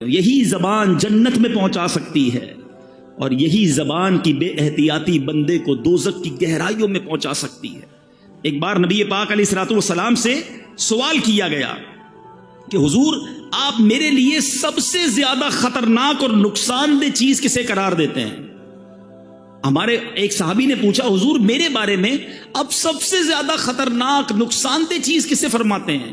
یہی زبان جنت میں پہنچا سکتی ہے، اور یہی زبان کی بے احتیاطی بندے کو دوزخ کی گہرائیوں میں پہنچا سکتی ہے۔ ایک بار نبی پاک علیہ الصلوۃ والسلام سے سوال کیا گیا کہ حضور آپ میرے لیے سب سے زیادہ خطرناک اور نقصان دہ چیز کسے قرار دیتے ہیں؟ ہمارے ایک صحابی نے پوچھا حضور میرے بارے میں اب سب سے زیادہ خطرناک نقصان دہ چیز کسے فرماتے ہیں؟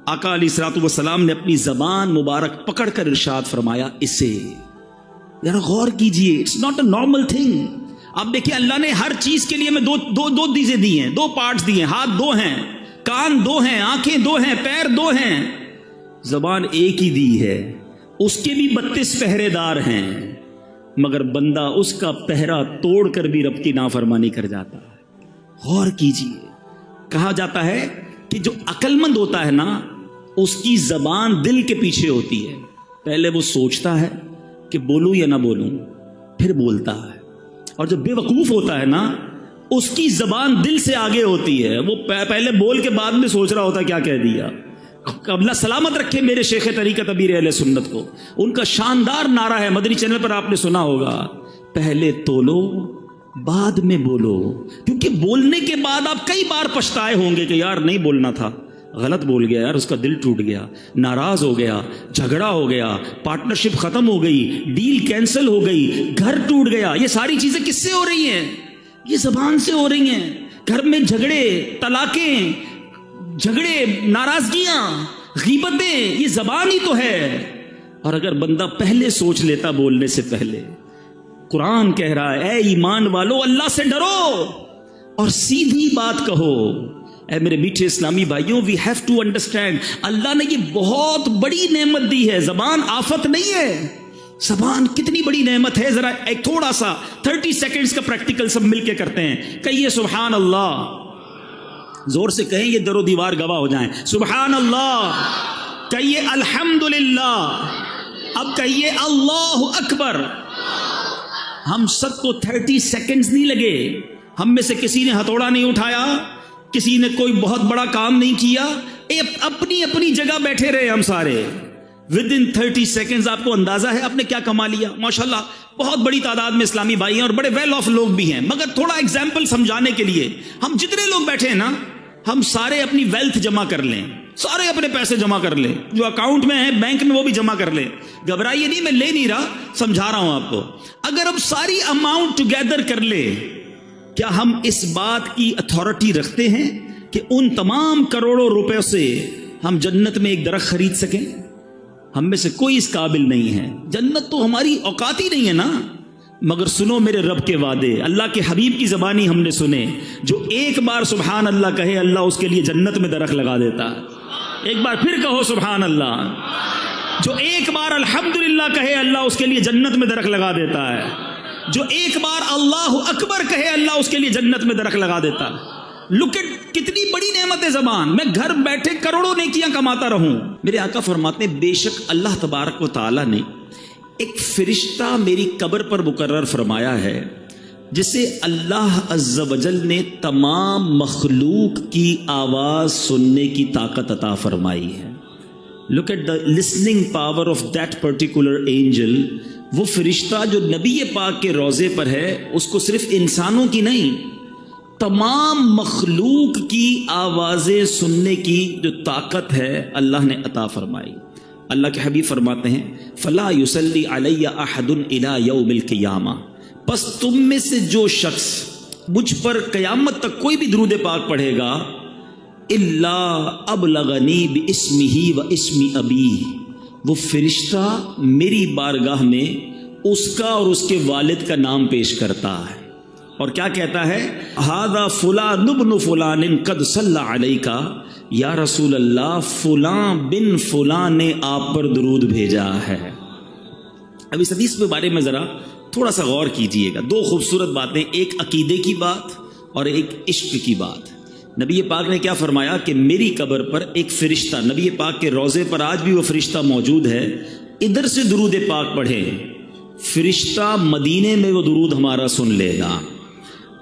آقا علیہ الصلوۃ والسلام نے اپنی زبان مبارک پکڑ کر ارشاد فرمایا اسے۔ ذرا غور کیجئے، it's not a normal thing. آپ دیکھیں اللہ نے ہر چیز کے لیے ہمیں دو چیزیں دی ہیں، دو پارٹس دیے ہیں، ہاتھ دو ہیں، کان دو ہیں، آنکھیں دو ہیں، پیر دو ہیں، زبان ایک ہی دی ہے، اس کے بھی 32 پہرے دار ہیں، مگر بندہ اس کا پہرا توڑ کر بھی رب کی نافرمانی کر جاتا ہے۔ غور کیجئے، کہا جاتا ہے کہ جو عقل مند ہوتا ہے نا اس کی زبان دل کے پیچھے ہوتی ہے، پہلے وہ سوچتا ہے کہ بولوں یا نہ بولوں، پھر بولتا ہے، اور جو بے وقوف ہوتا ہے نا اس کی زبان دل سے آگے ہوتی ہے، وہ پہلے بول کے بعد میں سوچ رہا ہوتا ہے کیا کہہ دیا۔ اللہ سلامت رکھے میرے شیخ طریقت ابیر اہل سنت کو، ان کا شاندار نعرہ ہے، مدنی چینل پر آپ نے سنا ہوگا، پہلے تولو بعد میں بولو، کیونکہ بولنے کے بعد آپ کئی بار پچھتائے ہوں گے کہ یار نہیں بولنا تھا، غلط بول گیا یار، اس کا دل ٹوٹ گیا، ناراض ہو گیا، جھگڑا ہو گیا، پارٹنرشپ ختم ہو گئی، ڈیل کینسل ہو گئی، گھر ٹوٹ گیا۔ یہ ساری چیزیں کس سے ہو رہی ہیں؟ یہ زبان سے ہو رہی ہیں۔ گھر میں جھگڑے، طلاقیں، جھگڑے، ناراضگیاں، غیبتیں، یہ زبان ہی تو ہے۔ اور اگر بندہ پہلے سوچ لیتا بولنے سے پہلے، قرآن کہہ رہا ہے اے ایمان والو اللہ سے ڈرو اور سیدھی بات کہو۔ اے میرے میٹھے اسلامی بھائیوں، وی ہیو ٹو انڈرسٹینڈ، اللہ نے یہ بہت بڑی نعمت دی ہے، زبان آفت نہیں ہے۔ زبان کتنی بڑی نعمت ہے، ذرا ایک تھوڑا سا 30 سیکنڈز کا پریکٹیکل سب مل کے کرتے ہیں۔ کہیے سبحان اللہ، زور سے کہیں، یہ در و دیوار گواہ ہو جائیں۔ سبحان اللہ، کہیے الحمدللہ، اب کہیے اللہ اکبر۔ ہم سب کو 30 سیکنڈز نہیں لگے، ہم میں سے کسی نے ہتھوڑا نہیں اٹھایا، کسی نے کوئی بہت بڑا کام نہیں کیا، اپنی اپنی جگہ بیٹھے رہے ہم سارے۔ ود ان 30 سیکنڈز آپ کو اندازہ ہے آپ نے کیا کما لیا؟ ماشاءاللہ بہت بڑی تعداد میں اسلامی بھائی ہیں اور بڑے ویل آف لوگ بھی ہیں، مگر تھوڑا ایگزامپل سمجھانے کے لیے ہم جتنے لوگ بیٹھے ہیں نا، ہم سارے اپنی ویلتھ جمع کر لیں، سارے اپنے پیسے جمع کر لیں، جو اکاؤنٹ میں ہیں بینک میں وہ بھی جمع کر لیں۔ گھبرائیے نہیں، میں لے نہیں رہا، سمجھا رہا ہوں آپ کو۔ اگر ہم ساری اماؤنٹ ٹوگیدر کر لیں، کیا ہم اس بات کی اتھارٹی رکھتے ہیں کہ ان تمام کروڑوں روپے سے ہم جنت میں ایک درخت خرید سکیں؟ ہم میں سے کوئی اس قابل نہیں ہے۔ جنت تو ہماری اوقات ہی نہیں ہے نا۔ مگر سنو میرے رب کے وعدے، اللہ کے حبیب کی زبانی ہم نے سنے، جو ایک بار سبحان اللہ کہے اللہ اس کے لیے جنت میں درخت لگا دیتا ہے۔ ایک بار پھر کہو سبحان اللہ۔ جو ایک بار الحمدللہ کہے اللہ اس کے لیے جنت میں درخت لگا دیتا ہے۔ جو ایک بار اللہ اکبر کہے اللہ اس کے لیے جنت میں درخت لگا دیتا ہے۔ لک ایٹ، کتنی بڑی نعمت ہے زبان۔ میں گھر بیٹھے کروڑوں نیکیاں کماتا رہوں۔ میرے آقا فرماتے ہیں بے شک اللہ تبارک و تعالی نے ایک فرشتہ میری قبر پر مقرر فرمایا ہے، جسے اللہ عز و جل نے تمام مخلوق کی آواز سننے کی طاقت عطا فرمائی ہے۔ Look at the listening power of that particular angel. وہ فرشتہ جو نبی پاک کے روضے پر ہے، اس کو صرف انسانوں کی نہیں، تمام مخلوق کی آوازیں سننے کی جو طاقت ہے اللہ نے عطا فرمائی۔ اللہ کے حبیب فرماتے ہیں فلا یصلی علی احد الی یوم القیامہ، پس تم میں سے جو شخص مجھ پر قیامت تک کوئی بھی درود پاک پڑھے گا، الا ابلغنی باسمہ و اسم ابیہ، وہ فرشتہ میری بارگاہ میں اس کا اور اس کے والد کا نام پیش کرتا ہے، اور کیا کہتا ہے؟ ھذا فلان ابن فلان قد صلی علیک، یا رسول اللہ فلاں بن فلاں نے آپ پر درود بھیجا ہے۔ اب اس حدیث کے بارے میں ذرا تھوڑا سا غور کیجئے گا۔ دو خوبصورت باتیں، ایک عقیدے کی بات اور ایک عشق کی بات۔ نبی پاک نے کیا فرمایا کہ میری قبر پر ایک فرشتہ، نبی پاک کے روضے پر آج بھی وہ فرشتہ موجود ہے، ادھر سے درود پاک پڑھے، فرشتہ مدینے میں وہ درود ہمارا سن لے گا۔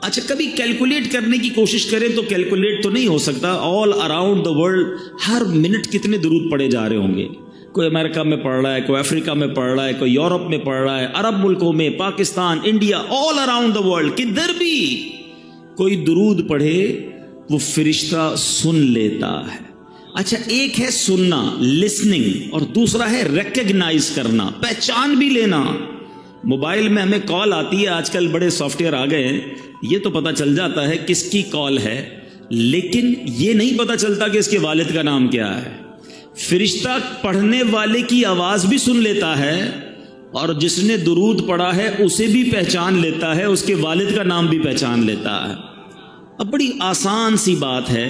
اچھا کبھی کیلکولیٹ کرنے کی کوشش کریں تو کیلکولیٹ تو نہیں ہو سکتا، all around the world Hare minute کتنے درود پڑے جا رہے ہوں گے۔ کوئی امریکہ میں پڑھ رہا ہے، کوئی افریقہ میں پڑھ رہا ہے، کوئی یورپ میں پڑھ رہا ہے، عرب ملکوں میں، Pakistan, India, all around the world, کدھر بھی کوئی درود پڑھے وہ فرشتہ سن لیتا ہے۔ اچھا، ایک ہے سننا، لسننگ، اور دوسرا ہے ریکگنائز کرنا، پہچان بھی لینا۔ موبائل میں ہمیں کال آتی ہے، آج کل بڑے سافٹ ویئر آ گئے ہیں، یہ تو پتہ چل جاتا ہے کس کی کال ہے، لیکن یہ نہیں پتہ چلتا کہ اس کے والد کا نام کیا ہے۔ فرشتہ پڑھنے والے کی آواز بھی سن لیتا ہے، اور جس نے درود پڑھا ہے اسے بھی پہچان لیتا ہے، اس کے والد کا نام بھی پہچان لیتا ہے۔ اب بڑی آسان سی بات ہے،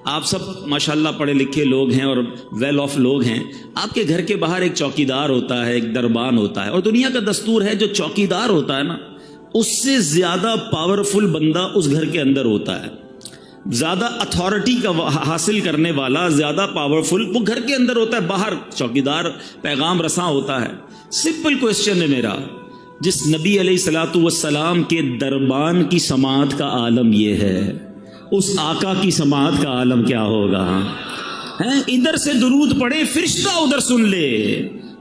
آپ سب ماشاءاللہ پڑھے لکھے لوگ ہیں اور ویل آف لوگ ہیں، آپ کے گھر کے باہر ایک چوکیدار ہوتا ہے، ایک دربان ہوتا ہے، اور دنیا کا دستور ہے جو چوکیدار ہوتا ہے نا، اس سے زیادہ پاورفل بندہ اس گھر کے اندر ہوتا ہے، زیادہ اتھارٹی کا حاصل کرنے والا، زیادہ پاورفل وہ گھر کے اندر ہوتا ہے، باہر چوکیدار پیغام رساں ہوتا ہے۔ سمپل کوسچن ہے میرا، جس نبی علیہ الصلوۃ والسلام کے دربان کی سماعت کا عالم یہ ہے، اس آقا کی سماعت کا عالم کیا ہوگا؟ ادھر سے درود پڑھے، فرشتہ ادھر سن لے،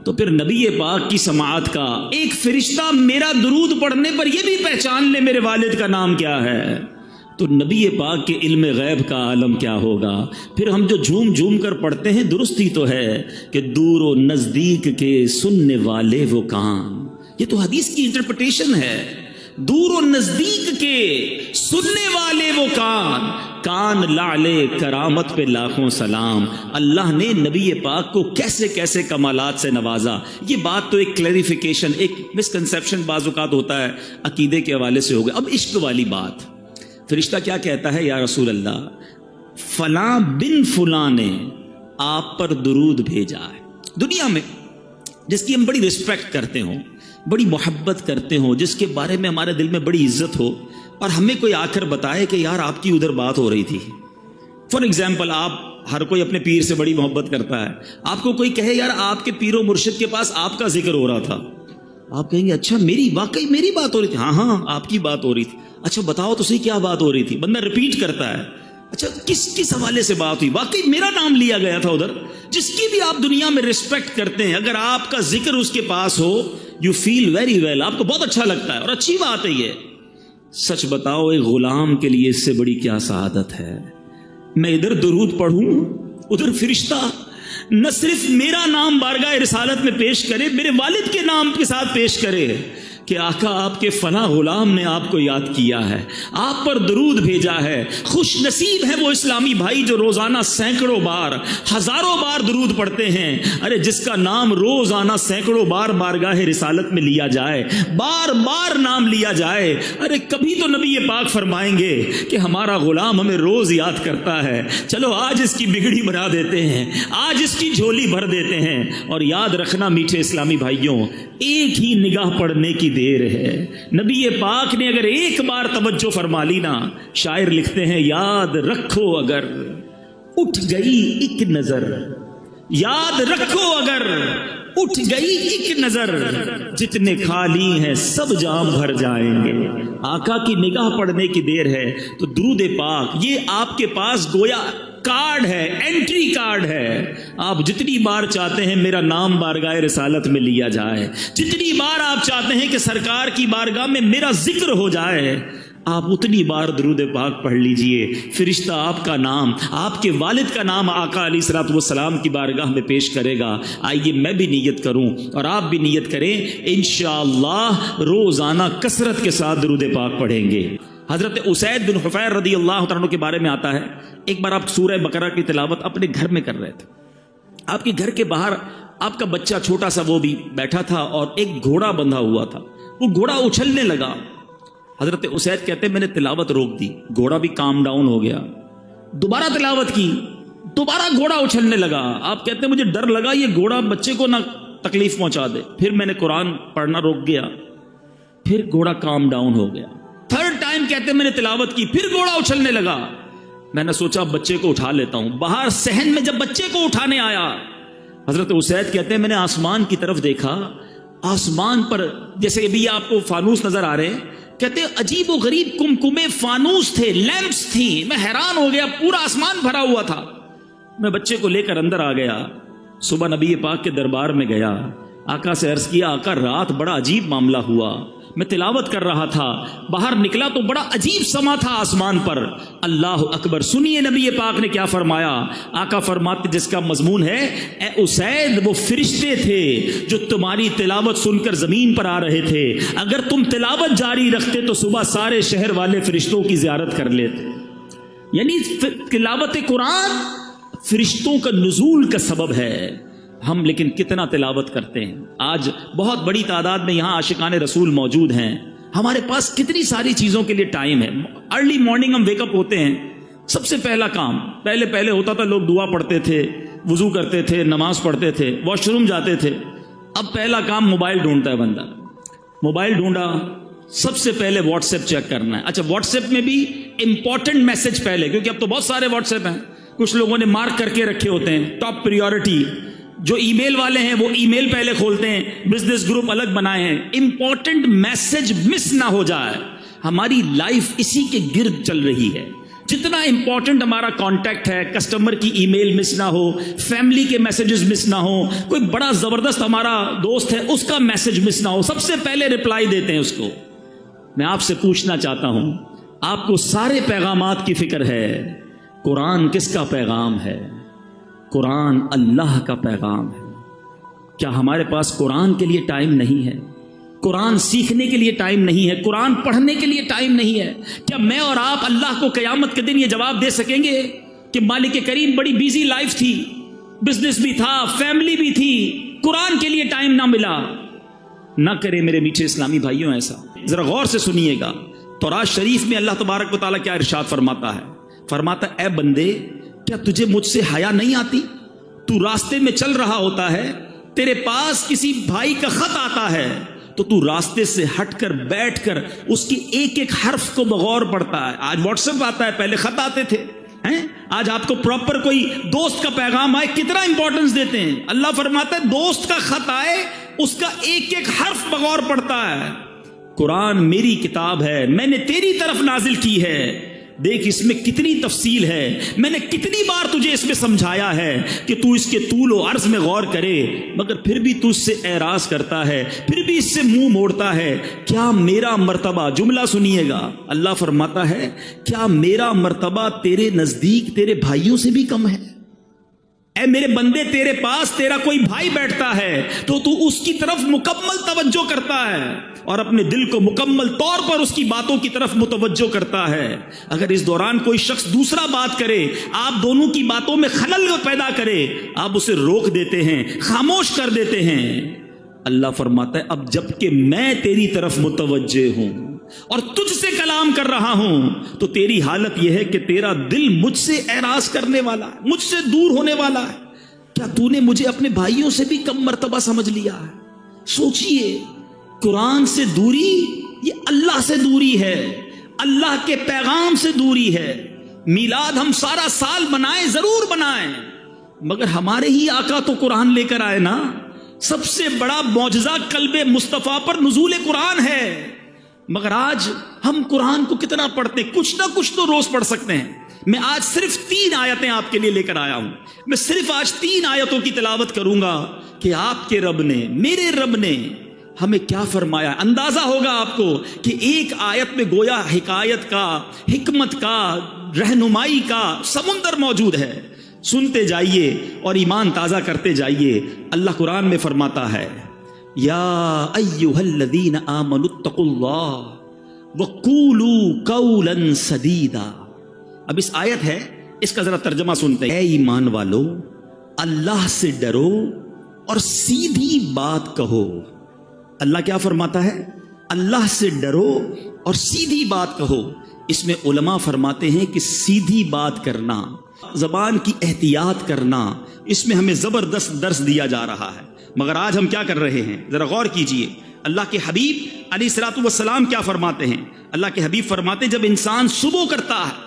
تو پھر نبی پاک کی سماعت کا ایک فرشتہ میرا درود پڑھنے پر یہ بھی پہچان لے میرے والد کا نام کیا ہے، تو نبی پاک کے علم غیب کا عالم کیا ہوگا؟ پھر ہم جو جھوم جھوم کر پڑھتے ہیں، درست ہی تو ہے کہ دور و نزدیک کے سننے والے وہ کان، یہ تو حدیث کی انٹرپریٹیشن ہے، دور و نزدیک کے سننے والے وہ کان، کان لعلے کرامت پہ لاکھوں سلام۔ اللہ نے نبی پاک کو کیسے کیسے کمالات سے نوازا، یہ بات تو ایک کلیریفیکیشن، ایک مسکنسیپشن بعض اوقات ہوتا ہے عقیدے کے حوالے سے ہو گیا۔ اب عشق والی بات، فرشتہ کیا کہتا ہے؟ یا رسول اللہ، فلاں بن فلاں نے آپ پر درود بھیجا ہے۔ دنیا میں جس کی ہم بڑی رسپیکٹ کرتے ہوں، بڑی محبت کرتے ہوں، جس کے بارے میں ہمارے دل میں بڑی عزت ہو، اور ہمیں کوئی آ کر بتائے کہ یار آپ کی ادھر بات ہو رہی تھی، فار ایگزامپل آپ، ہر کوئی اپنے پیر سے بڑی محبت کرتا ہے، آپ کو کوئی کہے یار آپ کے پیر و مرشد کے پاس آپ کا ذکر ہو رہا تھا، آپ کہیں گے اچھا واقعی میری بات ہو رہی تھی؟ ہاں آپ کی بات ہو رہی تھی۔ اچھا بتاؤ تو صحیح کیا بات ہو رہی تھی؟ بندہ ریپیٹ کرتا ہے، اچھا کس حوالے سے بات ہوئی؟ واقعی میرا نام لیا گیا تھا ادھر۔ جس کی بھی آپ دنیا میں رسپیکٹ کرتے ہیں، اگر آپ کا ذکر اس کے پاس ہو، یو فیل ویری ویل، آپ کو بہت اچھا لگتا ہے، اور اچھی بات ہے یہ۔ سچ بتاؤ، ایک غلام کے لیے اس سے بڑی کیا سعادت ہے؟ میں ادھر درود پڑھوں، ادھر فرشتہ نہ صرف میرا نام بارگاہ رسالت میں پیش کرے، میرے والد کے نام کے ساتھ پیش کرے کہ آقا آپ کے فنا غلام نے آپ کو یاد کیا ہے، آپ پر درود بھیجا ہے۔ خوش نصیب ہے وہ اسلامی بھائی جو روزانہ سینکڑوں بار، ہزاروں بار درود پڑھتے ہیں۔ ارے جس کا نام روزانہ سینکڑوں بار بارگاہ رسالت میں لیا جائے، بار بار نام لیا جائے، ارے کبھی تو نبی پاک فرمائیں گے کہ ہمارا غلام ہمیں روز یاد کرتا ہے، چلو آج اس کی بگڑی بنا دیتے ہیں، آج اس کی جھولی بھر دیتے ہیں۔ اور یاد رکھنا میٹھے اسلامی بھائیوں، ایک ہی نگاہ پڑھنے کی دیر ہے، نبی پاک نے اگر ایک بار توجہ فرما لی نا، شاعر لکھتے ہیں یاد رکھو اگر اٹھ گئی ایک نظر، یاد رکھو اگر اٹھ گئی ایک نظر، جتنے خالی ہیں سب جام بھر جائیں گے۔ آقا کی نگاہ پڑھنے کی دیر ہے، تو درود پاک یہ آپ کے پاس گویا کارڈ ہے، انٹری کارڈ ہے۔ آپ جتنی بار چاہتے ہیں میرا نام بارگاہ رسالت میں لیا جائے، جتنی بار آپ چاہتے ہیں کہ سرکار کی بارگاہ میں میرا ذکر ہو جائے، آپ اتنی بار درود پاک پڑھ لیجئے، فرشتہ آپ کا نام، آپ کے والد کا نام آقا علیہ الصلوۃ والسلام کی بارگاہ میں پیش کرے گا۔ آئیے میں بھی نیت کروں اور آپ بھی نیت کریں، انشاءاللہ روزانہ کثرت کے ساتھ درود پاک پڑھیں گے۔ حضرت اسید بن حفیر رضی اللہ تعالیٰ عنہ کے بارے میں آتا ہے، ایک بار آپ سورہ بقرہ کی تلاوت اپنے گھر میں کر رہے تھے، آپ کے گھر کے باہر آپ کا بچہ چھوٹا سا وہ بھی بیٹھا تھا، اور ایک گھوڑا بندھا ہوا تھا، وہ گھوڑا اچھلنے لگا۔ حضرت اسید کہتے ہیں میں نے تلاوت روک دی، گھوڑا بھی کام ڈاؤن ہو گیا، دوبارہ تلاوت کی، دوبارہ گھوڑا اچھلنے لگا۔ آپ کہتے ہیں مجھے ڈر لگا یہ گھوڑا بچے کو نہ تکلیف پہنچا دے، پھر میں نے قرآن پڑھنا روک گیا، پھر گھوڑا کام ڈاؤن ہو گیا۔ تھرڈ ٹائم کہتے ہیں میں نے تلاوت کی، پھر گھوڑا اچھلنے لگا۔ میں نے سوچا بچے کو اٹھا لیتا ہوں، باہر صحن میں جب بچے کو اٹھانے آیا، حضرت اسید کہتے ہیں میں نے آسمان کی طرف دیکھا، آسمان پر جیسے ابھی آپ کو فانوس نظر آ رہے ہیں، کہتے ہیں عجیب و غریب کمکمے فانوس تھے، لیمپس تھی، میں حیران ہو گیا، پورا آسمان بھرا ہوا تھا۔ میں بچے کو لے کر اندر آ گیا، صبح نبی پاک کے دربار میں گیا، آقا سے عرض کیا آقا رات بڑا عجیب معاملہ ہوا، میں تلاوت کر رہا تھا، باہر نکلا تو بڑا عجیب سما تھا آسمان پر، اللہ اکبر۔ سنیے نبی پاک نے کیا فرمایا، آقا فرماتے جس کا مضمون ہے اے اسید وہ فرشتے تھے جو تمہاری تلاوت سن کر زمین پر آ رہے تھے، اگر تم تلاوت جاری رکھتے تو صبح سارے شہر والے فرشتوں کی زیارت کر لیتے۔ یعنی تلاوت قرآن فرشتوں کا نزول کا سبب ہے۔ ہم لیکن کتنا تلاوت کرتے ہیں؟ آج بہت بڑی تعداد میں یہاں عاشقان رسول موجود ہیں، ہمارے پاس کتنی ساری چیزوں کے لیے ٹائم ہے۔ ارلی مارننگ ہم ویک اپ ہوتے ہیں، سب سے پہلا کام پہلے ہوتا تھا، لوگ دعا پڑھتے تھے، وضو کرتے تھے، نماز پڑھتے تھے، واش روم جاتے تھے۔ اب پہلا کام موبائل ڈھونڈتا ہے بندہ، موبائل ڈھونڈا، سب سے پہلے واٹس ایپ چیک کرنا ہے۔ اچھا واٹس ایپ میں بھی امپورٹنٹ میسج پہلے، کیونکہ اب تو بہت سارے واٹس ایپ ہیں، کچھ لوگوں نے مارک کر کے رکھے ہوتے ہیں ٹاپ پریورٹی۔ جو ای میل والے ہیں وہ ای میل پہلے کھولتے ہیں، بزنس گروپ الگ بنائے ہیں، امپورٹنٹ میسج مس نہ ہو جائے۔ ہماری لائف اسی کے گرد چل رہی ہے، جتنا امپورٹنٹ ہمارا کانٹیکٹ ہے، کسٹمر کی ای میل مس نہ ہو، فیملی کے میسیجز مس نہ ہو، کوئی بڑا زبردست ہمارا دوست ہے اس کا میسج مس نہ ہو، سب سے پہلے رپلائی دیتے ہیں اس کو۔ میں آپ سے پوچھنا چاہتا ہوں، آپ کو سارے پیغامات کی فکر ہے، قرآن کس کا پیغام ہے؟ قرآن اللہ کا پیغام ہے۔ کیا ہمارے پاس قرآن کے لیے ٹائم نہیں ہے؟ قرآن سیکھنے کے لیے ٹائم نہیں ہے؟ قرآن پڑھنے کے لیے ٹائم نہیں ہے؟ کیا میں اور آپ اللہ کو قیامت کے دن یہ جواب دے سکیں گے کہ مالک کریم بڑی بیزی لائف تھی، بزنس بھی تھا، فیملی بھی تھی، قرآن کے لیے ٹائم نہ ملا؟ نہ کرے میرے میٹھے اسلامی بھائیوں ایسا۔ ذرا غور سے سنیے گا، تورات شریف میں اللہ تبارک و تعالیٰ کیا ارشاد فرماتا ہے؟ فرماتا اے بندے کیا تجھے مجھ سے حیا نہیں آتی؟ تو راستے میں چل رہا ہوتا ہے، تیرے پاس کسی بھائی کا خط آتا ہے تو تو راستے سے ہٹ کر بیٹھ کر اس کی ایک ایک حرف کو بغور پڑھتا ہے۔ آج واٹس ایپ آتا ہے، پہلے خط آتے تھے۔ آج آپ کو پراپر کوئی دوست کا پیغام آئے کتنا امپورٹنس دیتے ہیں۔ اللہ فرماتا ہے دوست کا خط آئے اس کا ایک ایک حرف بغور پڑھتا ہے۔ قرآن میری کتاب ہے، میں نے تیری طرف نازل کی ہے، دیکھ اس میں کتنی تفصیل ہے، میں نے کتنی بار تجھے اس میں سمجھایا ہے کہ تو اس کے طول و عرض میں غور کرے، مگر پھر بھی تو اس سے اعراض کرتا ہے، پھر بھی اس سے منہ موڑتا ہے۔ کیا میرا مرتبہ، جملہ سنیے گا، اللہ فرماتا ہے کیا میرا مرتبہ تیرے نزدیک تیرے بھائیوں سے بھی کم ہے؟ اے میرے بندے تیرے پاس تیرا کوئی بھائی بیٹھتا ہے تو تو اس کی طرف مکمل توجہ کرتا ہے اور اپنے دل کو مکمل طور پر اس کی باتوں کی طرف متوجہ کرتا ہے۔ اگر اس دوران کوئی شخص دوسرا بات کرے، آپ دونوں کی باتوں میں خلل پیدا کرے، آپ اسے روک دیتے ہیں، خاموش کر دیتے ہیں۔ اللہ فرماتا ہے اب جب کہ میں تیری طرف متوجہ ہوں اور تجھ سے کلام کر رہا ہوں تو تیری حالت یہ ہے کہ تیرا دل مجھ سے اعراض کرنے والا ہے، مجھ سے دور ہونے والا ہے۔ کیا تو نے مجھے اپنے بھائیوں سے بھی کم مرتبہ سمجھ لیا ہے؟ سوچئے، قرآن سے دوری یہ اللہ سے دوری ہے، اللہ کے پیغام سے دوری ہے۔ میلاد ہم سارا سال منائیں، ضرور منائیں، مگر ہمارے ہی آقا تو قرآن لے کر آئے نا۔ سب سے بڑا معجزہ قلب مصطفیٰ پر نزول قرآن ہے، مگر آج ہم قرآن کو کتنا پڑھتے ہیں؟ کچھ نہ کچھ تو روز پڑھ سکتے ہیں۔ میں آج صرف 3 آیتیں آپ کے لیے لے کر آیا ہوں، میں صرف آج 3 آیتوں کی تلاوت کروں گا کہ آپ کے رب نے، میرے رب نے ہمیں کیا فرمایا۔ اندازہ ہوگا آپ کو کہ ایک آیت میں گویا حکایت کا، حکمت کا، رہنمائی کا سمندر موجود ہے۔ سنتے جائیے اور ایمان تازہ کرتے جائیے۔ اللہ قرآن میں فرماتا ہے یا ایھا الذین آمنوا اتقوا اللہ وقولوا قولا سدیدا۔ اب اس آیت ہے، اس کا ذرا ترجمہ سنتے ہیں۔ اے ایمان والو، اللہ سے ڈرو اور سیدھی بات کہو۔ اللہ کیا فرماتا ہے؟ اللہ سے ڈرو اور سیدھی بات کہو۔ اس میں علماء فرماتے ہیں کہ سیدھی بات کرنا، زبان کی احتیاط کرنا، اس میں ہمیں زبردست درس دیا جا رہا ہے۔ مگر آج ہم کیا کر رہے ہیں؟ ذرا غور کیجئے، اللہ کے حبیب علیہ الصلوۃ والسلام کیا فرماتے ہیں؟ اللہ کے حبیب فرماتے ہیں جب انسان صبح کرتا ہے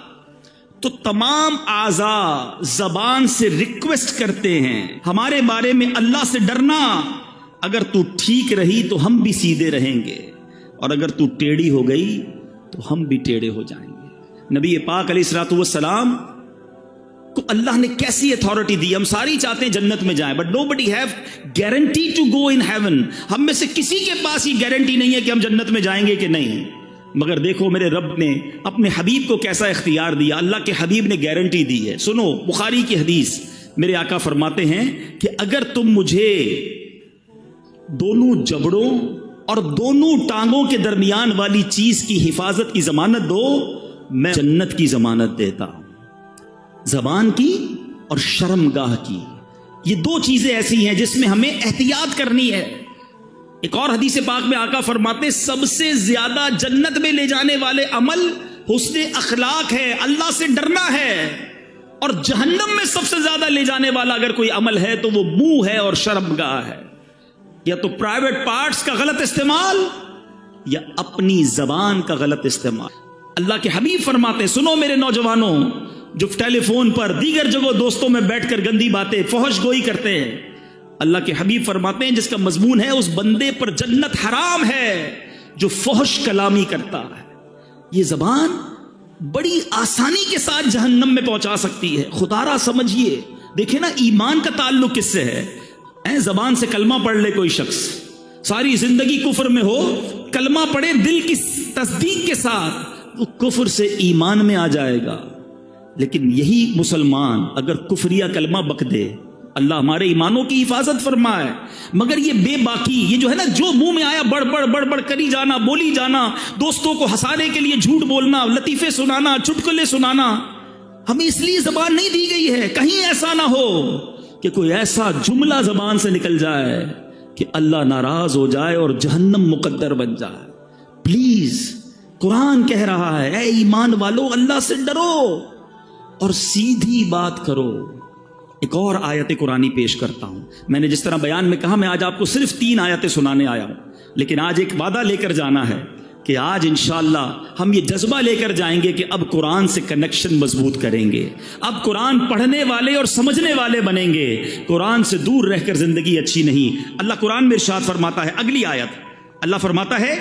تو تمام اعضاء زبان سے ریکویسٹ کرتے ہیں ہمارے بارے میں اللہ سے ڈرنا، اگر تو ٹھیک رہی تو ہم بھی سیدھے رہیں گے، اور اگر تو ٹیڑھی ہو گئی تو ہم بھی ٹیڑھے ہو جائیں گے۔ نبی پاک علیہ الصلوۃ والسلام کو اللہ نے کیسی اتھارٹی دی. ہم ساری چاہتے ہیں جنت میں جائیں, but nobody have guarantee to go in heaven. ہم میں سے کسی کے پاس یہ گارنٹی نہیں ہے کہ ہم جنت میں جائیں گے کہ نہیں. مگر دیکھو میرے رب نے اپنے حبیب کو کیسا اختیار دیا. اللہ کے حبیب نے گارنٹی دی ہے. سنو بخاری کی حدیث, میرے آقا فرماتے ہیں کہ اگر تم مجھے دونوں جبڑوں اور دونوں ٹانگوں کے درمیان والی چیز کی حفاظت کی ضمانت دو, میں جنت کی ضمانت دیتا ہوں. زبان کی اور شرمگاہ کی, یہ دو چیزیں ایسی ہیں جس میں ہمیں احتیاط کرنی ہے. ایک اور حدیث پاک میں آقا فرماتے ہیں سب سے زیادہ جنت میں لے جانے والے عمل حسن اخلاق ہے, اللہ سے ڈرنا ہے. اور جہنم میں سب سے زیادہ لے جانے والا اگر کوئی عمل ہے تو وہ منہ ہے اور شرمگاہ ہے. یا تو پرائیویٹ پارٹس کا غلط استعمال یا اپنی زبان کا غلط استعمال. اللہ کے حبیب فرماتے ہیں, سنو میرے نوجوانوں جو ٹیلی فون پر دیگر جگہوں دوستوں میں بیٹھ کر گندی باتیں فحش گوئی کرتے ہیں, اللہ کے حبیب فرماتے ہیں جس کا مضمون ہے اس بندے پر جنت حرام ہے جو فحش کلامی کرتا ہے. یہ زبان بڑی آسانی کے ساتھ جہنم میں پہنچا سکتی ہے. خدا را سمجھیے, دیکھیں نا ایمان کا تعلق کس سے ہے. زبان سے کلمہ پڑھ لے کوئی شخص, ساری زندگی کفر میں ہو, کلمہ پڑھے دل کی تصدیق کے ساتھ, وہ کفر سے ایمان میں آ جائے گا. لیکن یہی مسلمان اگر کفریہ کلمہ بک دے, اللہ ہمارے ایمانوں کی حفاظت فرمائے, مگر یہ بے باکی, یہ جو ہے نا جو منہ میں آیا بڑھ بڑھ کری جانا, بولی جانا, دوستوں کو ہنسانے کے لیے جھوٹ بولنا, لطیفے سنانا, چٹکلے سنانا, ہمیں اس لیے زبان نہیں دی گئی ہے. کہیں ایسا نہ ہو کہ کوئی ایسا جملہ زبان سے نکل جائے کہ اللہ ناراض ہو جائے اور جہنم مقدر بن جائے. پلیز, قرآن کہہ رہا ہے اے ایمان والو اللہ سے ڈرو اور سیدھی بات کرو. ایک اور آیت قرآنی پیش کرتا ہوں. میں نے جس طرح بیان میں کہا میں آج آپ کو صرف 3 آیتیں سنانے آیا ہوں, لیکن آج ایک وعدہ لے کر جانا ہے کہ آج انشاءاللہ ہم یہ جذبہ لے کر جائیں گے کہ اب قرآن سے کنیکشن مضبوط کریں گے, اب قرآن پڑھنے والے اور سمجھنے والے بنیں گے. قرآن سے دور رہ کر زندگی اچھی نہیں. اللہ قرآن میں ارشاد فرماتا ہے, اگلی آیت اللہ فرماتا ہے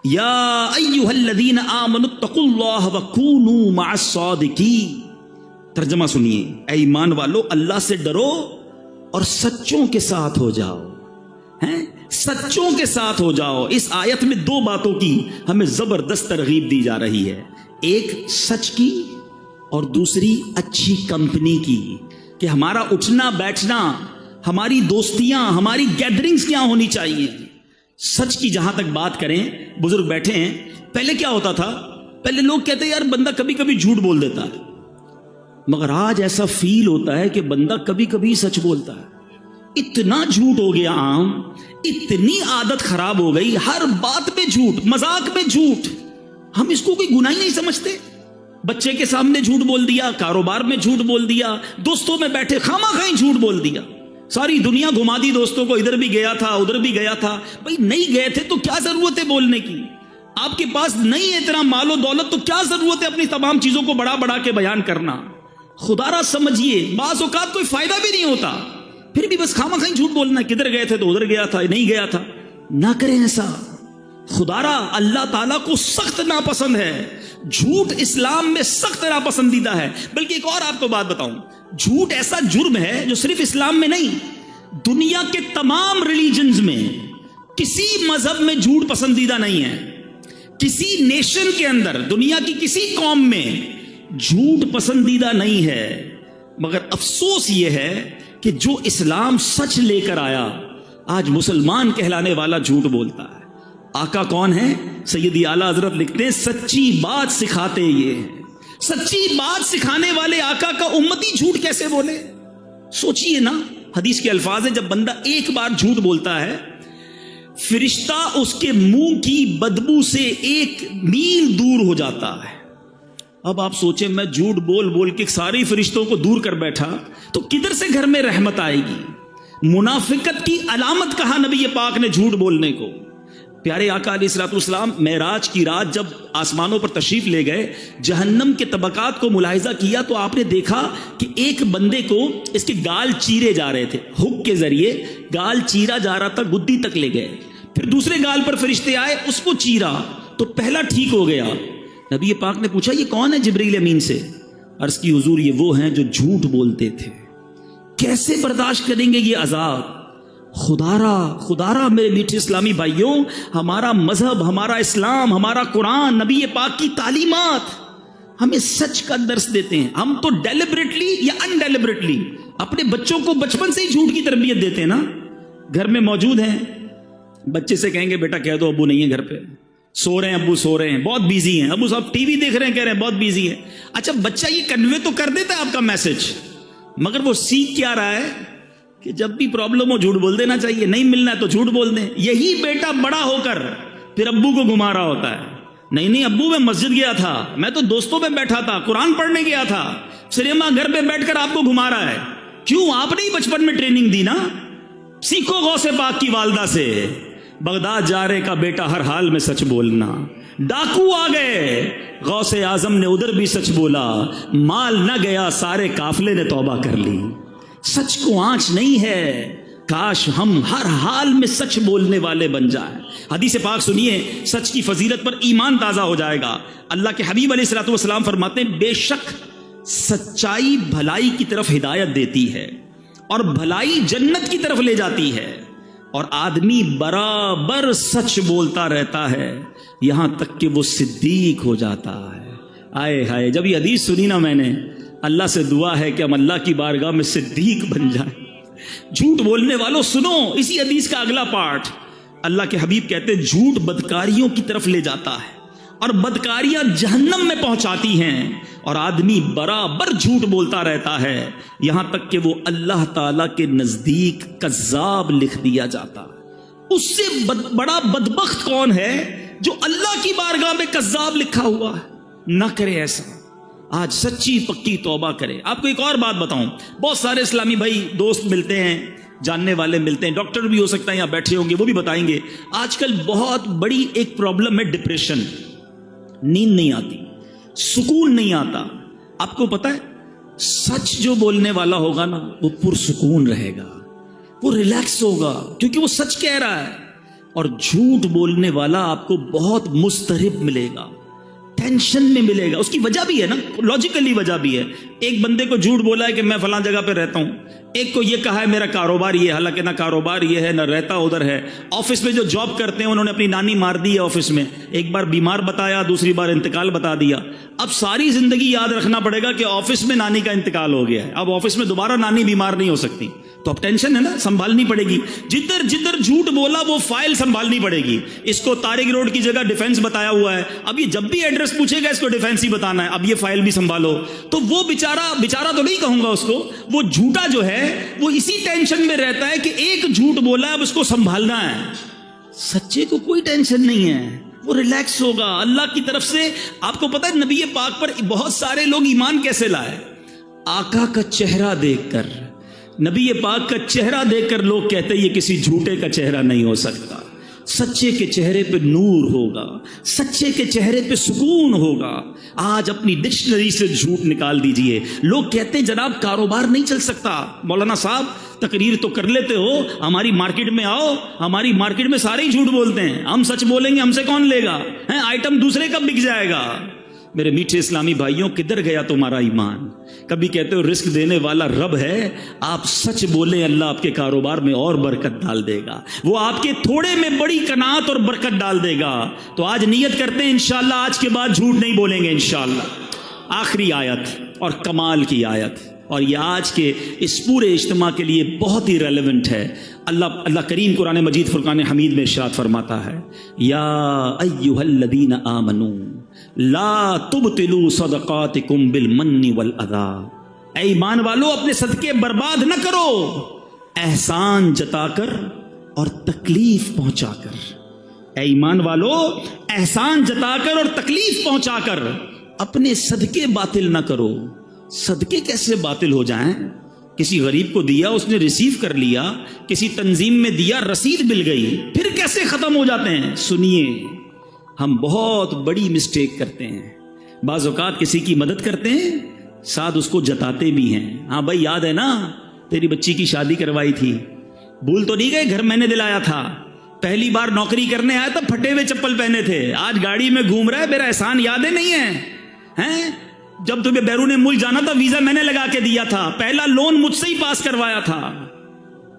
یا ایھا الذین آمنوا اتقوا اللہ وکونوا مع الصادقین. ترجمہ سنیے, اے ایمان والو اللہ سے ڈرو اور سچوں کے ساتھ ہو جاؤ. سچوں کے ساتھ ہو جاؤ. اس آیت میں 2 باتوں کی ہمیں زبردست ترغیب دی جا رہی ہے, ایک سچ کی اور دوسری اچھی کمپنی کی, کہ ہمارا اٹھنا بیٹھنا, ہماری دوستیاں, ہماری گیدرنگز کیا ہونی چاہیے. سچ کی جہاں تک بات کریں, بزرگ بیٹھے ہیں, پہلے کیا ہوتا تھا, پہلے لوگ کہتے ہیں یار بندہ کبھی کبھی جھوٹ بول دیتا ہے, مگر آج ایسا فیل ہوتا ہے کہ بندہ کبھی کبھی سچ بولتا ہے. اتنا جھوٹ ہو گیا عام, اتنی عادت خراب ہو گئی, ہر بات میں جھوٹ, مذاق میں جھوٹ. ہم اس کو کوئی گناہ ہی نہیں سمجھتے. بچے کے سامنے جھوٹ بول دیا, کاروبار میں جھوٹ بول دیا, دوستوں میں بیٹھے خواہ جھوٹ بول دیا, ساری دنیا گھما دی دوستوں کو, ادھر بھی گیا تھا ادھر بھی گیا تھا. بھائی نہیں گئے تھے تو کیا ضرورت ہے بولنے کی, آپ کے پاس نہیں ہے اتنا مال و دولت تو کیا ضرورت ہے اپنی تمام چیزوں کو بڑا کے بیان کرنا. خدا را سمجھیے, بعض اوقات کوئی فائدہ بھی نہیں ہوتا, پھر بھی بس خواہ جھوٹ بولنا, کدھر گئے تھے تو ادھر گیا تھا, نہیں گیا تھا. نہ کریں ایسا. خدا را اللہ تعالیٰ کو سخت ناپسند ہے جھوٹ, اسلام میں سخت ناپسندیدہ ہے. بلکہ ایک اور آپ کو بات بتاؤں, جھوٹ ایسا جرم ہے جو صرف اسلام میں نہیں, دنیا کے تمام ریلیجنز میں کسی مذہب میں جھوٹ پسندیدہ نہیں ہے. کسی نیشن کے اندر, دنیا کی کسی قوم میں جھوٹ پسندیدہ نہیں ہے. مگر افسوس یہ ہے کہ جو اسلام سچ لے کر آیا, آج مسلمان کہلانے والا جھوٹ بولتا ہے. آقا کون ہے؟ سیدی اعلیٰ حضرت لکھتے ہیں سچی بات سکھاتے یہ ہیں. سچی بات سکھانے والے آقا کا امتی جھوٹ کیسے بولے؟ سوچئے نا, حدیث کے الفاظ ہیں جب بندہ ایک بار جھوٹ بولتا ہے, فرشتہ اس کے منہ کی بدبو سے 1 میل دور ہو جاتا ہے. اب آپ سوچیں میں جھوٹ بول کے ساری فرشتوں کو دور کر بیٹھا تو کدھر سے گھر میں رحمت آئے گی؟ منافقت کی علامت کہا نبی پاک نے جھوٹ بولنے کو. پیارے آقا علیہ الصلوۃ والسلام معراج کی رات جب آسمانوں پر تشریف لے گئے, جہنم کے طبقات کو ملاحظہ کیا تو آپ نے دیکھا کہ ایک بندے کو اس کے گال چیرے جا رہے تھے, ہک کے ذریعے گال چیرا جا رہا تھا, گدی تک لے گئے. پھر دوسرے گال پر فرشتے آئے, اس کو چیرا تو پہلا ٹھیک ہو گیا. نبی پاک نے پوچھا یہ کون ہے؟ جبریل امین سے. عرض کی حضور یہ وہ ہیں جو جھوٹ بولتے تھے، کیسے برداشت کریں گے یہ عذاب؟ خدارا میرے میٹھے اسلامی بھائیوں، ہمارا مذہب، ہمارا اسلام، ہمارا قرآن، نبی پاک کی تعلیمات ہمیں سچ کا درس دیتے ہیں. ہم تو ڈیلیبریٹلی یا ان ڈیلیبریٹلی اپنے بچوں کو بچپن سے ہی جھوٹ کی تربیت دیتے ہیں نا. گھر میں موجود ہیں، بچے سے کہیں گے بیٹا کہہ دو ابو نہیں ہے گھر پہ، سو رہے ہیں ابو، سو رہے ہیں، بہت بیزی ہیں ابو صاحب، ٹی وی دیکھ رہے ہیں، کہہ رہے ہیں بہت بیزی ہے. اچھا بچہ یہ کنوے تو کر دیتا ہے آپ کا میسج، مگر وہ سیکھ کیا رہا ہے کہ جب بھی پرابلم ہو جھوٹ بول دینا چاہیے، نہیں ملنا ہے تو جھوٹ بول دیں. یہی بیٹا بڑا ہو کر پھر ابو کو گھما رہا ہوتا ہے، نہیں ابو میں مسجد گیا تھا، میں تو دوستوں میں بیٹھا تھا، قرآن پڑھنے گیا تھا. سنیما گھر پہ بیٹھ کر آپ کو گھما رہا ہے. کیوں؟ آپ نے ہی بچپن میں ٹریننگ دی نا. سیکھو غوث پاک کی والدہ سے، بغداد جا رہے کا بیٹا ہر حال میں سچ بولنا. ڈاکو آ گئے، غوث اعظم نے ادھر بھی سچ بولا، مال نہ گیا، سارے قافلے نے توبہ کر لی. سچ کو آنچ نہیں ہے، کاش ہم ہر حال میں سچ بولنے والے بن جائیں. حدیث پاک سنیے، سچ کی فضیلت پر ایمان تازہ ہو جائے گا. اللہ کے حبیب علیہ الصلوۃ والسلام فرماتے ہیں بے شک سچائی بھلائی کی طرف ہدایت دیتی ہے اور بھلائی جنت کی طرف لے جاتی ہے، اور آدمی برابر سچ بولتا رہتا ہے یہاں تک کہ وہ صدیق ہو جاتا ہے. آئے ہائے، جب یہ حدیث سنی نا میں نے، اللہ سے دعا ہے کہ ہم اللہ کی بارگاہ میں صدیق بن جائیں. جھوٹ بولنے والوں سنو اسی حدیث کا اگلا پارٹ. اللہ کے حبیب کہتے ہیں جھوٹ بدکاریوں کی طرف لے جاتا ہے اور بدکاریاں جہنم میں پہنچاتی ہیں، اور آدمی برابر جھوٹ بولتا رہتا ہے یہاں تک کہ وہ اللہ تعالی کے نزدیک کذاب لکھ دیا جاتا. اس سے بڑا بدبخت کون ہے جو اللہ کی بارگاہ میں کذاب لکھا ہوا ہے؟ نہ کرے ایسا. آج سچی پکی توبہ کرے. آپ کو ایک اور بات بتاؤں، بہت سارے اسلامی بھائی دوست ملتے ہیں، جاننے والے ملتے ہیں، ڈاکٹر بھی ہو سکتا ہے یہاں بیٹھے ہوں گے، وہ بھی بتائیں گے. آج کل بہت بڑی ایک پرابلم ہے ڈپریشن. نیند نہیں آتی، سکون نہیں آتا. آپ کو پتا ہے سچ جو بولنے والا ہوگا نا وہ پرسکون رہے گا، وہ ریلیکس ہوگا کیونکہ وہ سچ کہہ رہا ہے. اور جھوٹ بولنے والا آپ کو بہت مضطرب ملے گا، ٹینشن میں ملے گا. اس کی وجہ بھی ہے نا، لاجیکلی وجہ بھی ہے. ایک بندے کو جھوٹ بولا ہے کہ میں فلاں جگہ پہ رہتا ہوں، ایک کو یہ کہا ہے میرا کاروبار یہ ہے، حالانکہ نہ کاروبار یہ ہے نہ رہتا ادھر ہے. آفس میں جو جاب کرتے ہیں انہوں نے اپنی نانی مار دی ہے آفس میں، ایک بار بیمار بتایا، دوسری بار انتقال بتا دیا. اب ساری زندگی یاد رکھنا پڑے گا کہ آفس میں نانی کا انتقال ہو گیا ہے، اب آفس میں دوبارہ نانی بیمار نہیں ہو سکتی. تو اب ٹینشن ہے نا، سنبھالنی پڑے گی. جدھر جدھر جھوٹ بولا وہ فائل سنبھالنی پڑے گی. اس کو طارق روڈ کی جگہ ڈیفینس بتایا ہوا ہے، اب یہ جب بھی ایڈریس پوچھے گا اس کو ڈیفینس ہی بتانا ہے، اب یہ فائل بھی سنبھالو. تو وہ بیچارہ تو نہیں کہوں گا اس کو، وہ جھوٹا جو ہے وہ اسی ٹینشن میں رہتا ہے کہ ایک جھوٹ بولا اب اس کو سنبھالنا ہے. سچے کو کوئی ٹینشن نہیں ہے، وہ ریلیکس ہوگا. اللہ کی طرف سے آپ کو پتا ہے نبی پاک پر بہت سارے لوگ ایمان کیسے لائے؟ آقا کا چہرہ دیکھ کر، نبی پاک کا چہرہ دیکھ کر لوگ کہتے ہیں یہ کسی جھوٹے کا چہرہ نہیں ہو سکتا. سچے کے چہرے پہ نور ہوگا، سچے کے چہرے پہ سکون ہوگا. آج اپنی ڈکشنری سے جھوٹ نکال دیجئے. لوگ کہتے ہیں جناب کاروبار نہیں چل سکتا. مولانا صاحب تقریر تو کر لیتے ہو، ہماری مارکیٹ میں آؤ، ہماری مارکیٹ میں سارے ہی جھوٹ بولتے ہیں، ہم سچ بولیں گے ہم سے کون لے گا؟ آئٹم دوسرے کا بک جائے گا. میرے میٹھے اسلامی بھائیوں کدھر گیا تمہارا ایمان؟ کبھی کہتے ہو رزق دینے والا رب ہے، آپ سچ بولیں اللہ آپ کے کاروبار میں اور برکت ڈال دے گا، وہ آپ کے تھوڑے میں بڑی قناعت اور برکت ڈال دے گا. تو آج نیت کرتے ہیں انشاءاللہ آج کے بعد جھوٹ نہیں بولیں گے انشاءاللہ. آخری آیت اور کمال کی آیت، اور یہ آج کے اس پورے اجتماع کے لیے بہت ہی ریلیونٹ ہے. اللہ کریم قرآن مجید فرقان حمید میں ارشاد فرماتا ہے یا ایھا الذین آمنوا لا تبطلوا صدقاتکم بالمن والاذی. اے ایمان والو اپنے صدقے برباد نہ کرو احسان جتا کر اور تکلیف پہنچا کر. اے ایمان والو احسان جتا کر اور تکلیف پہنچا کر اپنے صدقے باطل نہ کرو. صدقے کیسے باطل ہو جائیں؟ کسی غریب کو دیا اس نے ریسیو کر لیا، کسی تنظیم میں دیا رسید مل گئی، پھر کیسے ختم ہو جاتے ہیں؟ سنیے ہم بہت بڑی مسٹیک کرتے ہیں. بعض اوقات کسی کی مدد کرتے ہیں ساتھ اس کو جتاتے بھی ہیں. ہاں بھائی یاد ہے نا تیری بچی کی شادی کروائی تھی، بھول تو نہیں گئے؟ گھر میں نے دلایا تھا، پہلی بار نوکری کرنے آیا تھا پھٹے ہوئے چپل پہنے تھے، آج گاڑی میں گھوم رہا ہے، میرا احسان یادیں نہیں ہے؟ جب تمہیں بیرون ملک جانا تھا ویزا میں نے لگا کے دیا تھا, پہلا لون مجھ سے ہی پاس کروایا تھا.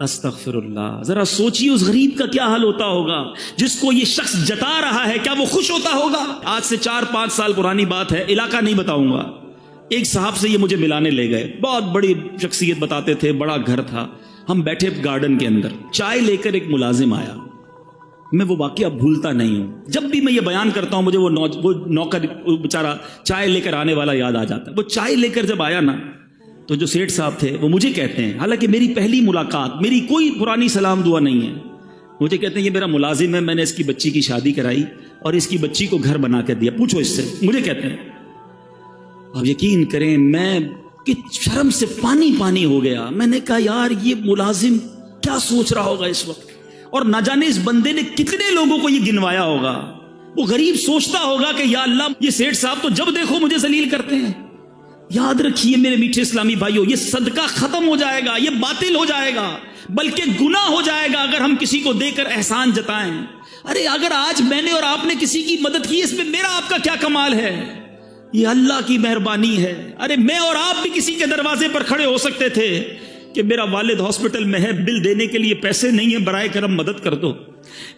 استغفر اللہ. ذرا سوچیے اس غریب کا کیا حال ہوتا ہوگا جس کو یہ شخص جتا رہا ہے, کیا وہ خوش ہوتا ہوگا؟ آج سے 4-5 سال پرانی بات ہے, علاقہ نہیں بتاؤں گا. ایک صاحب سے یہ مجھے ملانے لے گئے, بہت بڑی شخصیت بتاتے تھے, بڑا گھر تھا. ہم بیٹھے گارڈن کے اندر, چائے لے کر ایک ملازم آیا. میں وہ واقعہ بھولتا نہیں ہوں, جب بھی میں یہ بیان کرتا ہوں مجھے وہ نوکر بیچارہ چائے لے کر آنے والا یاد آ جاتا ہے. وہ چائے لے کر جب آیا نا تو جو سیٹھ صاحب تھے وہ مجھے کہتے ہیں, حالانکہ میری پہلی ملاقات, میری کوئی پرانی سلام دعا نہیں ہے, مجھے کہتے ہیں یہ میرا ملازم ہے, میں نے اس کی بچی کی شادی کرائی اور اس کی بچی کو گھر بنا کے دیا, پوچھو اس سے. مجھے کہتے ہیں, اب یقین کریں میں شرم سے پانی ہو گیا. میں نے کہا یار یہ ملازم کیا سوچ رہا ہوگا اس وقت, اور نہ جانے اس بندے نے کتنے لوگوں کو یہ گنوایا ہوگا. وہ غریب سوچتا ہوگا کہ یا اللہ یہ سیٹھ صاحب تو جب دیکھو مجھے ذلیل کرتے ہیں. یاد رکھیے میرے میٹھے اسلامی بھائیوں, یہ صدقہ ختم ہو جائے گا, یہ باطل ہو جائے گا, بلکہ گناہ ہو جائے گا اگر ہم کسی کو دے کر احسان جتائیں. ارے اگر آج میں نے اور آپ نے کسی کی مدد کی, اس میں میرا آپ کا کیا کمال ہے؟ یہ اللہ کی مہربانی ہے. ارے میں اور آپ بھی کسی کے دروازے پر کھڑے ہو سکتے تھے کہ میرا والد ہاسپٹل میں ہے, بل دینے کے لیے پیسے نہیں ہیں, برائے کرم مدد کر دو.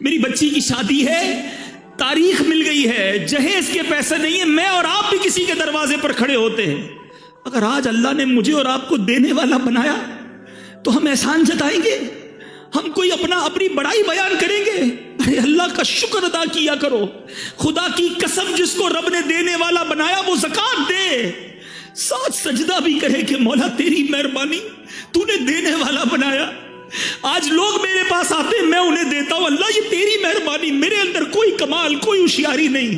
میری بچی کی شادی ہے, تاریخ مل گئی ہے, جہیز کے پیسے نہیں ہیں, میں اور آپ بھی کسی کے دروازے پر کھڑے ہوتے ہیں. اگر آج اللہ نے مجھے اور آپ کو دینے والا بنایا تو ہم احسان جتائیں گے, ہم کوئی اپنی بڑائی بیان کریں گے؟ ارے اللہ کا شکر ادا کیا کرو. خدا کی قسم جس کو رب نے دینے والا بنایا وہ زکات دے, ساتھ سجدہ بھی کرے کہ مولا تیری مہربانی, تو نے دینے والا بنایا. آج لوگ میرے پاس آتے ہیں, میں انہیں دیتا ہوں, اللہ یہ تیری مہربانی, میرے اندر کوئی کمال کوئی ہوشیاری نہیں.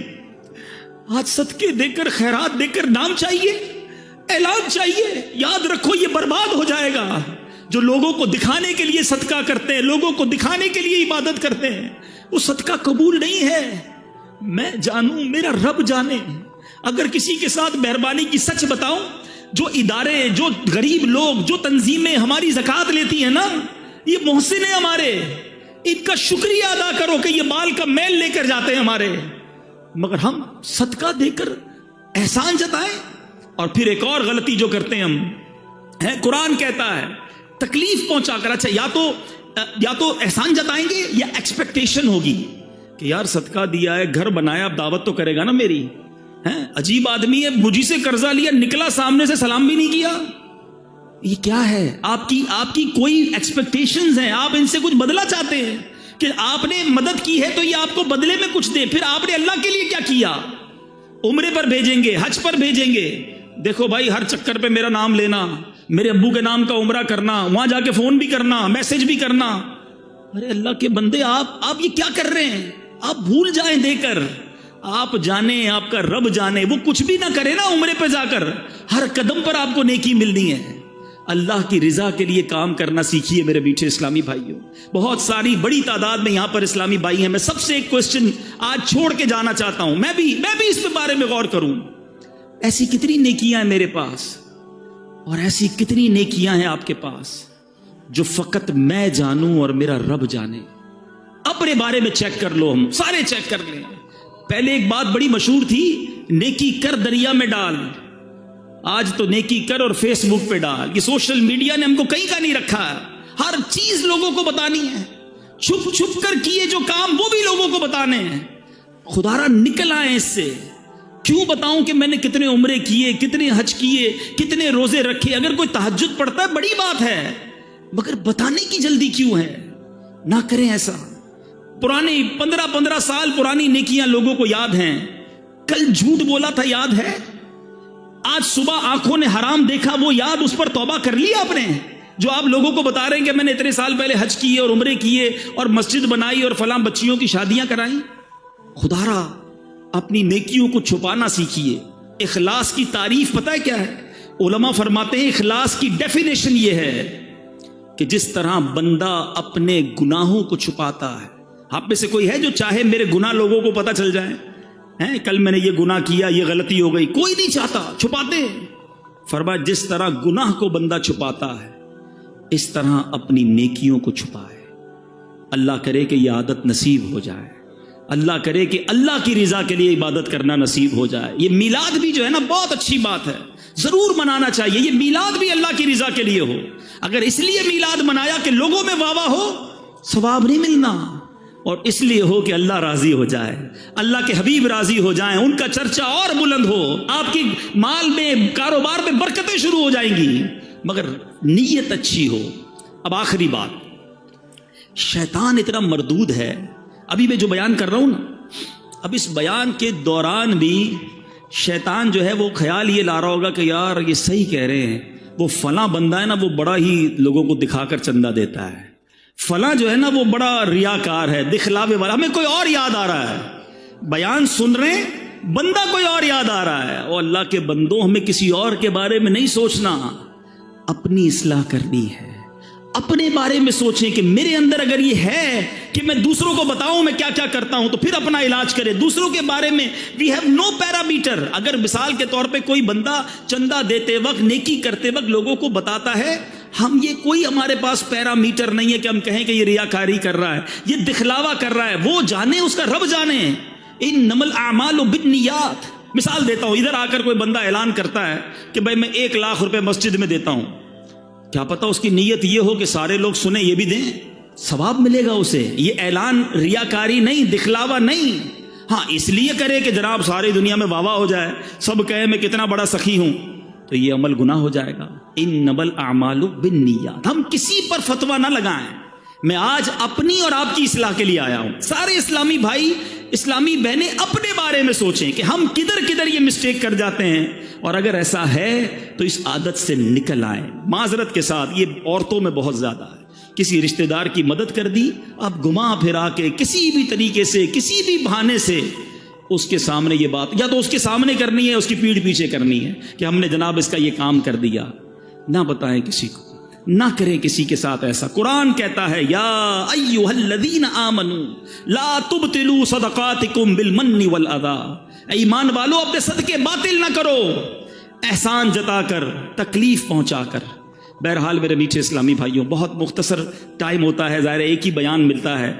آج صدقے دے کر خیرات دے کر نام چاہیے, اعلان چاہیے. یاد رکھو یہ برباد ہو جائے گا. جو لوگوں کو دکھانے کے لیے صدقہ کرتے ہیں, لوگوں کو دکھانے کے لیے عبادت کرتے ہیں, وہ صدقہ قبول نہیں ہے. میں جانوں, میرا رب جانے. اگر کسی کے ساتھ مہربانی کی سچ بتاؤں, جو ادارے, جو غریب لوگ, جو تنظیمیں ہماری زکات لیتی ہیں نا, یہ محسن ہیں ہمارے, ان کا شکریہ ادا کرو کہ یہ مال کا میل لے کر جاتے ہیں ہمارے. مگر ہم صدقہ دے کر احسان جتائیں. اور پھر ایک اور غلطی جو کرتے ہیں ہم ہے, قرآن کہتا ہے تکلیف پہنچا کر, اچھا یا تو احسان جتائیں گے یا ایکسپیکٹیشن ہوگی کہ یار صدقہ دیا ہے, گھر بنایا, اب دعوت تو کرے گا نا میری. عجیب آدمی ہے, مجھے سے قرضہ لیا, نکلا سامنے سے سلام بھی نہیں کیا. یہ کیا ہے؟ آپ کی کوئی ایکسپیکٹیشنز ہیں, آپ ان سے کچھ بدلہ چاہتے ہیں کہ آپ نے مدد کی ہے تو یہ آپ کو بدلے میں کچھ دے. پھر آپ نے اللہ کے لیے کیا کیا؟ عمرے پر بھیجیں گے, حج پر بھیجیں گے. دیکھو بھائی, ہر چکر پہ میرا نام لینا, میرے ابو کے نام کا عمرہ کرنا, وہاں جا کے فون بھی کرنا, میسج بھی کرنا. ارے اللہ کے بندے, آپ یہ کیا کر رہے ہیں؟ آپ بھول جائیں دے کر. آپ جانیں, آپ کا رب جانے, وہ کچھ بھی نہ کرے نا عمرے پہ جا کر, ہر قدم پر آپ کو نیکی ملنی ہے. اللہ کی رضا کے لیے کام کرنا سیکھیے میرے میٹھے اسلامی بھائیوں. بہت ساری بڑی تعداد میں یہاں پر اسلامی بھائی ہیں. میں سب سے ایک کوسچن آج چھوڑ کے جانا چاہتا ہوں, میں بھی اس کے بارے میں غور کروں. ایسی کتنی نیکیاں ہیں میرے پاس, اور ایسی کتنی نیکیاں ہیں آپ کے پاس جو فقط میں جانوں اور میرا رب جانے. اپنے بارے میں چیک کر لو, ہم سارے چیک کر لیں. پہلے ایک بات بڑی مشہور تھی, نیکی کر دریا میں ڈال. آج تو نیکی کر اور فیس بک پہ ڈال. یہ سوشل میڈیا نے ہم کو کہیں کا نہیں رکھا ہے, ہر چیز لوگوں کو بتانی ہے. چھپ چھپ کر کیے جو کام وہ بھی لوگوں کو بتانے ہیں. خدا را نکل آئے اس سے. کیوں بتاؤں کہ میں نے کتنے عمرے کیے, کتنے حج کیے, کتنے روزے رکھے؟ اگر کوئی تہجد پڑھتا ہے بڑی بات ہے, مگر بتانے کی جلدی کیوں ہے؟ نہ کریں ایسا. پرانی 15 سال پرانی نیکیاں لوگوں کو یاد ہیں. کل جھوٹ بولا تھا یاد ہے, آج صبح آنکھوں نے حرام دیکھا وہ یاد, اس پر توبہ کر لی آپ نے؟ جو آپ لوگوں کو بتا رہے ہیں کہ میں نے اتنے سال پہلے حج کیے اور عمرے کیے اور مسجد بنائی اور فلاں بچیوں کی شادیاں کرائیں. خدا را اپنی نیکیوں کو چھپانا سیکھیے. اخلاص کی تعریف پتہ ہے کیا ہے؟ علماء فرماتے ہیں اخلاص کی ڈیفینیشن یہ ہے کہ جس طرح بندہ اپنے گناہوں کو چھپاتا ہے. آپ میں سے کوئی ہے جو چاہے میرے گناہ لوگوں کو پتہ چل جائیں؟ کل میں نے یہ گناہ کیا, یہ غلطی ہو گئی, کوئی نہیں چاہتا, چھپاتے. فرمایا جس طرح گناہ کو بندہ چھپاتا ہے اس طرح اپنی نیکیوں کو چھپائے. اللہ کرے کہ یہ عادت نصیب ہو جائے. اللہ کرے کہ اللہ کی رضا کے لیے عبادت کرنا نصیب ہو جائے. یہ میلاد بھی جو ہے نا بہت اچھی بات ہے, ضرور منانا چاہیے. یہ میلاد بھی اللہ کی رضا کے لیے ہو. اگر اس لیے میلاد منایا کہ لوگوں میں واہ واہ ہو, ثواب نہیں ملنا. اور اس لیے ہو کہ اللہ راضی ہو جائے, اللہ کے حبیب راضی ہو جائیں, ان کا چرچا اور بلند ہو, آپ کی مال میں کاروبار میں برکتیں شروع ہو جائیں گی, مگر نیت اچھی ہو. اب آخری بات, شیطان اتنا مردود ہے. ابھی میں جو بیان کر رہا ہوں نا, اب اس بیان کے دوران بھی شیطان جو ہے وہ خیال یہ لا رہا ہوگا کہ یار یہ صحیح کہہ رہے ہیں, وہ فلاں بندہ ہے نا وہ بڑا ہی لوگوں کو دکھا کر چندہ دیتا ہے, فلاں جو ہے نا وہ بڑا ریاکار ہے, دکھلاوے والا. ہمیں کوئی اور یاد آ رہا ہے, بیان سن رہے ہیں, بندہ کوئی اور یاد آ رہا ہے. اور اللہ کے بندوں, ہمیں کسی اور کے بارے میں نہیں سوچنا, اپنی اصلاح کرنی ہے. اپنے بارے میں سوچیں کہ میرے اندر اگر یہ ہے کہ میں دوسروں کو بتاؤں میں کیا کیا کرتا ہوں, تو پھر اپنا علاج کرے. دوسروں کے بارے میں وی ہیو نو پیرامیٹر. اگر مثال کے طور پہ کوئی بندہ چندہ دیتے وقت, نیکی کرتے وقت لوگوں کو بتاتا ہے, ہم یہ کوئی ہمارے پاس پیرامیٹر نہیں ہے کہ ہم کہیں کہ یہ ریاکاری کر رہا ہے, یہ دکھلاوا کر رہا ہے. وہ جانے, اس کا رب جانے. انما الاعمال بالنیات. مثال دیتا ہوں, ادھر آ کر کوئی بندہ اعلان کرتا ہے کہ بھائی میں 1 لاکھ روپے مسجد میں دیتا ہوں. کیا پتا اس کی نیت یہ ہو کہ سارے لوگ سنیں, یہ بھی دیں, ثواب ملے گا اسے. یہ اعلان ریاکاری نہیں, دکھلاوا نہیں. ہاں اس لیے کرے کہ جناب ساری دنیا میں واہ واہ ہو جائے, سب کہے میں کتنا بڑا سخی ہوں, تو یہ عمل گناہ ہو جائے گا. انما الاعمال بالنیات. ہم کسی پر فتویٰ نہ لگائیں. میں آج اپنی اور آپ کی اصلاح کے لیے آیا ہوں. سارے اسلامی بھائی, اسلامی بہنیں اپنے بارے میں سوچیں کہ ہم کدھر کدھر یہ مسٹیک کر جاتے ہیں, اور اگر ایسا ہے تو اس عادت سے نکل آئیں. معذرت کے ساتھ, یہ عورتوں میں بہت زیادہ ہے. کسی رشتہ دار کی مدد کر دی, اب گھما پھرا کے کسی بھی طریقے سے, کسی بھی بہانے سے اس کے سامنے یہ بات, یا تو اس کے سامنے کرنی ہے, اس کی پیٹھ پیچھے کرنی ہے کہ ہم نے جناب اس کا یہ کام کر دیا. نہ بتائیں کسی کو, نہ کریں کسی کے ساتھ ایسا. قرآن کہتا ہے یا ایھا الذین آمنوا لا تبطلوا صدقاتکم بالمن والاذی. ایمان والو, اپنے صدقے باطل نہ کرو احسان جتا کر, تکلیف پہنچا کر. بہرحال میرے میٹھے اسلامی بھائیوں, بہت مختصر ٹائم ہوتا ہے, ظاہر ایک ہی بیان ملتا ہے,